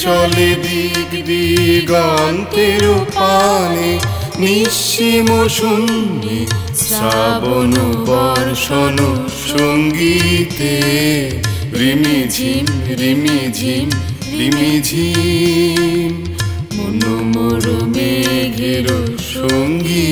চলে দিক দিগন্তের পানে নিঃসীম শূন্যে শ্রাবণ বর্ষণ সঙ্গীতে রিমিঝিম রিমিঝিম রিমিঝিম মন মোর মেঘের সঙ্গী।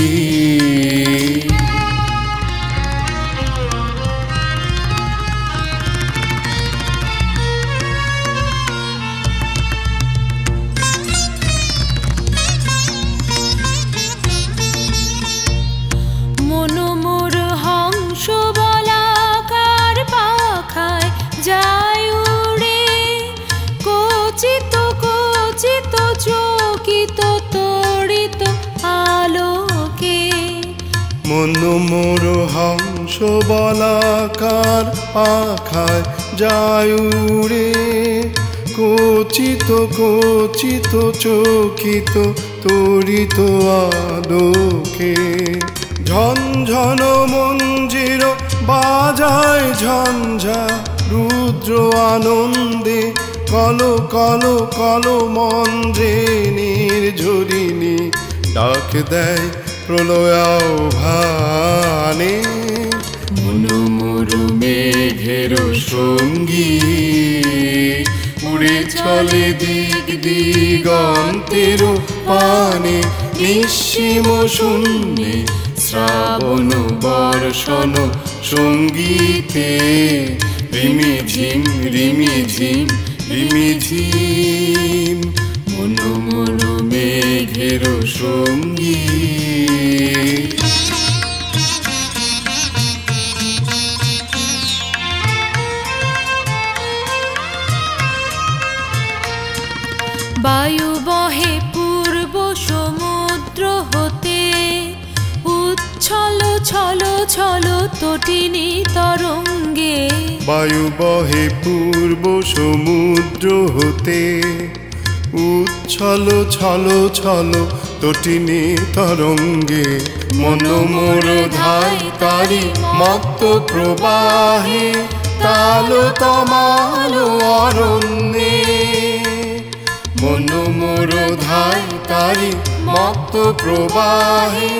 মন মোর হংস বলাকার পাখায় যায় উড়ে কচিত কচিত চকিত তরিত আলোকে ঝনঝন মঞ্জির বাজায় ঝঞ্ঝা রুদ্র আনন্দে কল কল কল মন্দ্রে নির্ঝরিণী ডাক দেয় প্রলয়াভানে মন মোর মেঘের সঙ্গী উড়ে চলে দিক দিগন্তের পানে নিঃসীম শূন্যে শ্রাবণ বর্ষণ সঙ্গীতে রিমিঝিম রিমিঝিম রিমিঝিম মন মোর মেঘের সঙ্গী। বায়ু বহে পূর্ব সমুদ্র হতে উচ্ছল ছল ছল তটিনী তরঙ্গে বায়ু বহে পূর্ব সমুদ্র হতে উচ্ছল ছল ছল তটিনী তরঙ্গে মন মোর ধায় তারি মত্ত প্রবাহে তাল তমাল অরণ্যে মন মোর ধায় তারি মত্ত প্রবাহে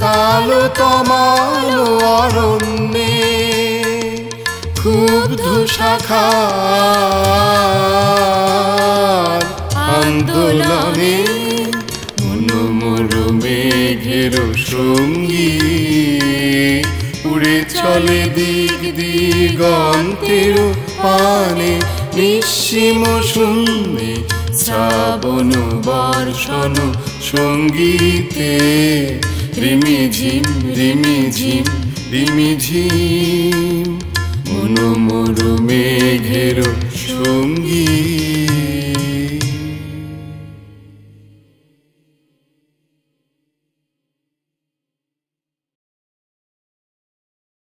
তাল তমাল অরণ্যে ক্ষুব্ধ শাখার আন্দোলনে মন মোর মেঘের সঙ্গী উড়ে চলে দিক দিগন্তের পানে নিঃসীম শূন্যে শ্রাবণ বর্ষণ সঙ্গীতে রিমিঝিম রিমিঝিম রিমিঝিম।